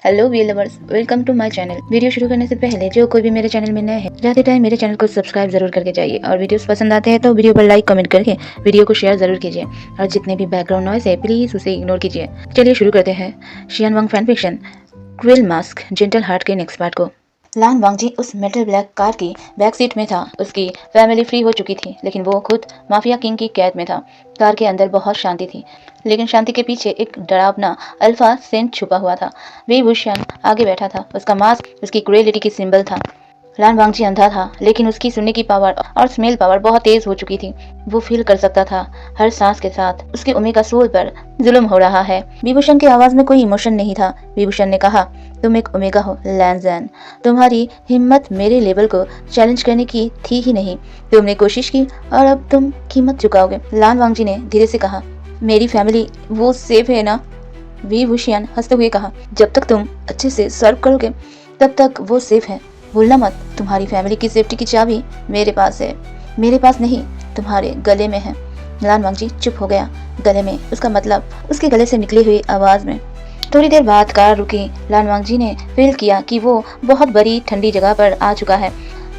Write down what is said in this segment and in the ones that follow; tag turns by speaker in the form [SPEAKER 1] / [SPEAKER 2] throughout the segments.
[SPEAKER 1] Hello we lovers, welcome to my channel. Video शुरू करने से पहले जो कोई भी मेरे चैनल में नए हैं, जाते टाइम मेरे चैनल को सब्सक्राइब जरूर करके जाइए और वीडियोस पसंद आते हैं तो वीडियो पर लाइक कमेंट करके वीडियो को शेयर जरूर कीजिए और जितने भी बैकग्राउंड नॉइस है प्लीज उसे इग्नोर कीजिए। चलिए शुरू करते हैं Xian Wang fan fiction cruel mask gentle heart के नेक्स्ट पार्ट को। लान वांगजी उस मेटल ब्लैक कार की बैक सीट में था। उसकी फैमिली फ्री हो चुकी थी लेकिन वो खुद माफिया किंग की कैद में था। कार के अंदर बहुत शांति थी लेकिन शांति के पीछे एक डरावना अल्फा सेंट छुपा हुआ था। वी भूषण आगे बैठा था। उसका मास्क उसकी क्रुएलिटी की सिंबल था। लान वांगजी अंधा था लेकिन उसकी सुनने की पावर और स्मेल पावर बहुत तेज हो चुकी थी। वो फील कर सकता था हर सांस के साथ उसके ओमेगा सोल पर जुल्म हो रहा है। विभूषण की आवाज में कोई इमोशन नहीं था। विभूषण ने कहा, तुम एक ओमेगा हो लैंजैन। तुम्हारी हिम्मत मेरे लेवल को चैलेंज करने की थी ही नहीं। तुमने कोशिश की और अब तुम कीमत चुकाओगे। लान वांगजी ने धीरे से कहा, मेरी फैमिली वो सेफ है ना? विभूषण हंसते हुए कहा, जब तक तुम अच्छे से सर्व करोगे तब तक वो सेफ है। भूलना मत, तुम्हारी फैमिली की सेफ्टी की चाबी मेरे पास है। मेरे पास नहीं, तुम्हारे गले में है। लान वांगजी चुप हो गया। गले में, उसका मतलब उसके गले से निकली हुई आवाज में। थोड़ी देर बाद कार रुकी। लान वांगजी ने फील किया कि वो बहुत बड़ी ठंडी जगह पर आ चुका है।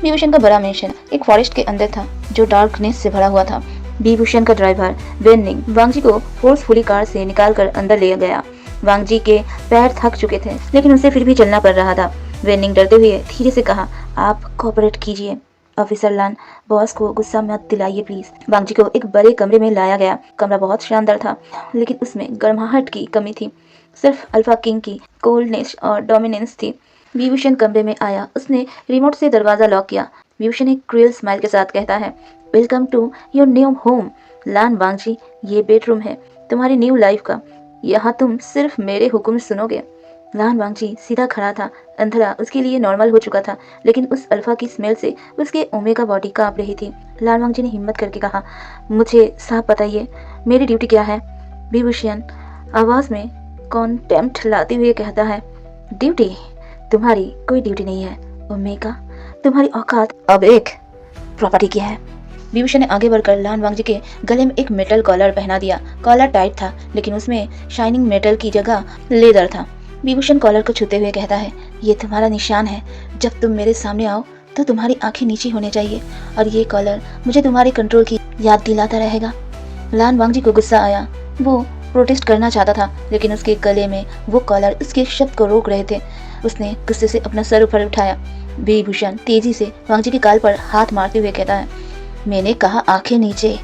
[SPEAKER 1] विभूषण का बड़ा मिशन एक फॉरेस्ट के अंदर था जो डार्कनेस से भरा हुआ था। विभूषण का ड्राइवर वेनिंग वांगजी को फोर्सफुली कार से निकालकर अंदर ले गया। वांगजी के पैर थक चुके थे लेकिन उसे फिर भी चलना पड़ रहा था। वेनिंग डरते हुए धीरे से कहा, आप कोऑपरेट कीजिए। ऑफिसर लान, बॉस को गुस्सा मत दिलाइए प्लीज। वांगजी को एक बड़े कमरे में लाया गया। कमरा बहुत शानदार था लेकिन उसमें गर्माहट की कमी थी। सिर्फ अल्फा किंग की कोल्डनेस और डोमिनेंस थी। विभूषण कमरे में आया। उसने रिमोट से दरवाजा लॉक किया। विभूषण एक क्रूएल स्माइल के साथ कहता है, welcome to your new home Lan Wangji. ये बेडरूम है तुम्हारी न्यू लाइफ का। यहाँ तुम सिर्फ मेरे हुक्म सुनोगे। लान वांगजी सीधा खड़ा था। अंधेरा उसके लिए नॉर्मल हो चुका था लेकिन उस अल्फा की स्मेल से उसके ओमेगा बॉडी कांप रही थी। लान वांगजी ने हिम्मत करके कहा, मुझे साफ बताइए मेरी ड्यूटी क्या है? विभूषण आवाज में कॉन्टेम्प्ट लाते हुए कहता है, ड्यूटी? तुम्हारी कोई ड्यूटी नहीं है ओमेगा। तुम्हारी औकात अब एक प्रॉपर्टी की है। विभूषण ने आगे बढ़कर लान वांगजी के गले में एक मेटल कॉलर पहना दिया। कॉलर टाइट था लेकिन उसमें शाइनिंग मेटल की जगह लेदर था। विभूषण कॉलर को छूते हुए कहता है, ये तुम्हारा निशान है। जब तुम मेरे सामने आओ तो तुम्हारी आंखें नीचे होनी चाहिए और ये कॉलर मुझे तुम्हारे कंट्रोल की याद दिलाता रहेगा। लान वांगजी को गुस्सा आया। वो प्रोटेस्ट करना चाहता था लेकिन उसके गले में वो कॉलर उसके शब्द को रोक रहे थे। उसने गुस्से से अपना सर ऊपर उठाया। विभूषण तेजी से वांगजी के गाल पर हाथ मारते हुए कहता है, मैंने कहा आंखें नीचे।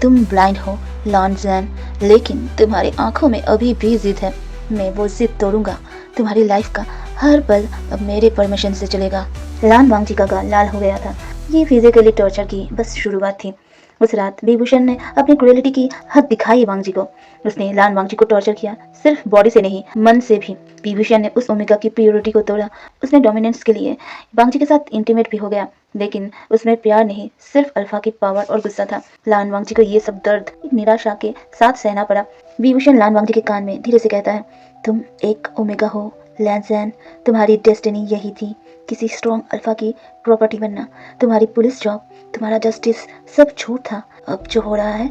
[SPEAKER 1] तुम ब्लाइंड हो लॉन्जैन लेकिन तुम्हारी आंखों में अभी भी जिद है। मैं वो जिद तोड़ूंगा। तुम्हारी लाइफ का हर पल अब मेरे परमिशन से चलेगा। लान वांगजी का गाल लाल हो गया था। ये फिजिकली टॉर्चर की बस शुरुआत थी। उस रात विभूषण ने अपनी क्रूएलिटी की हद दिखाई वांगजी को। उसने लान वांगजी को टॉर्चर किया, सिर्फ बॉडी से नहीं मन से भी। विभूषण ने उस ओमेगा की प्योरिटी को तोड़ा। उसने डोमिनेंस के लिए वांगजी के साथ इंटीमेट भी हो गया लेकिन उसमें प्यार नहीं, सिर्फ अल्फा की पावर और गुस्सा था। लान वांगजी को ये सब दर्द एक निराशा के साथ सहना पड़ा। विभूषण लान वांगजी के कान में धीरे से कहता है, तुम एक ओमेगा हो लैंजैन। तुम्हारी डेस्टिनी यही थी, किसी स्ट्रॉन्ग अल्फा की प्रॉपर्टी बनना। तुम्हारी पुलिस जॉब, तुम्हारा जस्टिस सब झूठ था। अब जो हो रहा है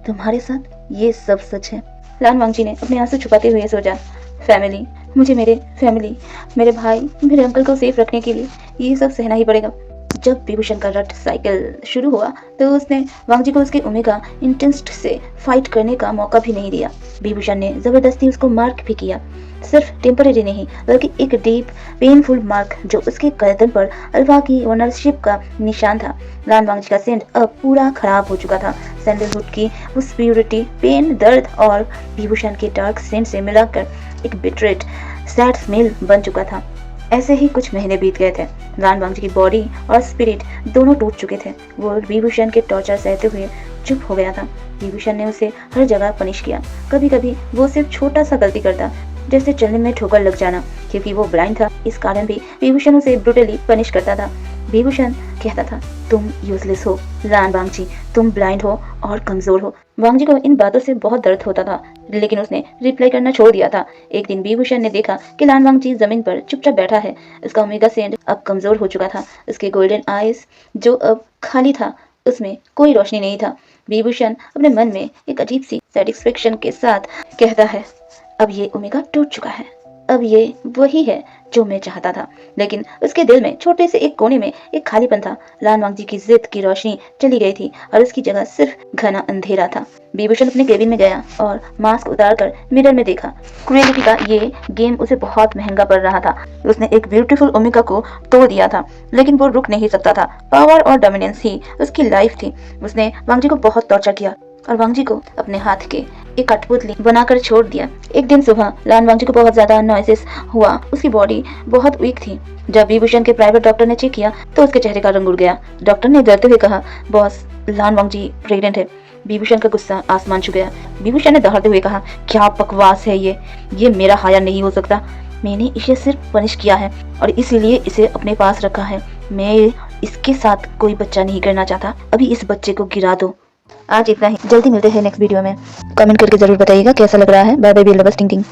[SPEAKER 1] तुम्हारे साथ ये सब सच है। लान वांगजी ने अपने आंसू छुपाते हुए सोचा, फैमिली, मुझे मेरे फैमिली, मेरे भाई, मेरे अंकल को सेफ रखने के लिए ये सब सहना ही पड़ेगा। जब विभूषण का रट साइकिल शुरू हुआ तो उसने वांगजी को उसके ओमेगा इंटेंस्ट से फाइट करने का मौका भी नहीं दिया। विभूषण ने जबरदस्ती उसको मार्क भी किया, सिर्फ टेम्परेरी नहीं बल्कि एक डीप पेनफुल मार्क जो उसके गर्दन पर अल्फा की ओनरशिप का निशान था। लान वांगजी का सेंट अब पूरा खराब हो चुका था। सैंडलवुड की उस प्योरिटी, पेन, दर्द और विभूषण के डार्क सेंट से मिलाकर एक बिटरेट सैड स्मेल बन चुका था। ऐसे ही कुछ महीने बीत गए थे। लान वांगजी की बॉडी और स्पिरिट दोनों टूट चुके थे। वो विभूषण के टॉर्चर सहते हुए चुप हो गया था। विभूषण ने उसे हर जगह पनिश किया। कभी कभी वो सिर्फ छोटा सा गलती करता, जैसे चलने में ठोकर लग जाना। क्योंकि वो ब्लाइंड था इस कारण भी विभूषण उसे ब्रूटली पनिश करता था। विभूषण कहता था, तुम यूजलेस हो लान वांगजी, तुम ब्लाइंड हो और कमजोर हो। वांगजी को इन बातों से बहुत दर्द होता था लेकिन उसने रिप्लाई करना छोड़ दिया था। एक दिन विभूषण ने देखा कि लान वांगजी जमीन पर चुपचाप बैठा है। उसका ओमेगा सेंट अब कमजोर हो चुका था। उसके गोल्डन आईज जो अब खाली था, उसमें कोई रोशनी नहीं था। विभूषण अपने मन में एक अजीब सी सेटिस्फेक्शन के साथ कहता है, अब ये ओमेगा टूट चुका है। अब ये वही है जो मैं चाहता था। लेकिन उसके दिल में छोटे से एक कोने में एक खालीपन था। लान वांगजी की जिद की रोशनी चली गई थी और उसकी जगह सिर्फ घना अंधेरा था। विभूषण अपने केबिन में गया और मास्क उतारकर मिरर में देखा। क्रुएलिटी का ये गेम उसे बहुत महंगा पड़ रहा था। उसने एक ब्यूटीफुल ओमेगा को तोड़ दिया था, लेकिन वो रुक नहीं सकता था। पावर और डोमिनेंस ही उसकी लाइफ थी। उसने वांगजी को बहुत टॉर्चर किया और वांगजी को अपने हाथ के एक कठपुतली बनाकर छोड़ दिया। एक दिन सुबह लान वांगजी को बहुत ज्यादा नॉइसेस हुआ। उसकी बॉडी बहुत वीक थी। जब विभूषण के प्राइवेट डॉक्टर ने चेक किया तो उसके चेहरे का रंग उड़ गया। डॉक्टर ने डरते हुए कहा, बॉस, लान वांगजी प्रेग्नेंट है। विभूषण का गुस्सा आसमान छू गया। विभूषण ने दहाड़ते हुए कहा, क्या बकवास है ये मेरा हाया नहीं हो सकता। मैंने इसे सिर्फ पनिश किया है और इसीलिए इसे अपने पास रखा है। मैं इसके साथ कोई बच्चा नहीं करना चाहता। अभी इस बच्चे को गिरा दो। आज इतना ही। जल्दी मिलते हैं नेक्स्ट वीडियो में। कमेंट करके जरूर बताइएगा कैसा लग रहा है। बाय बाय, टिंग टिंग।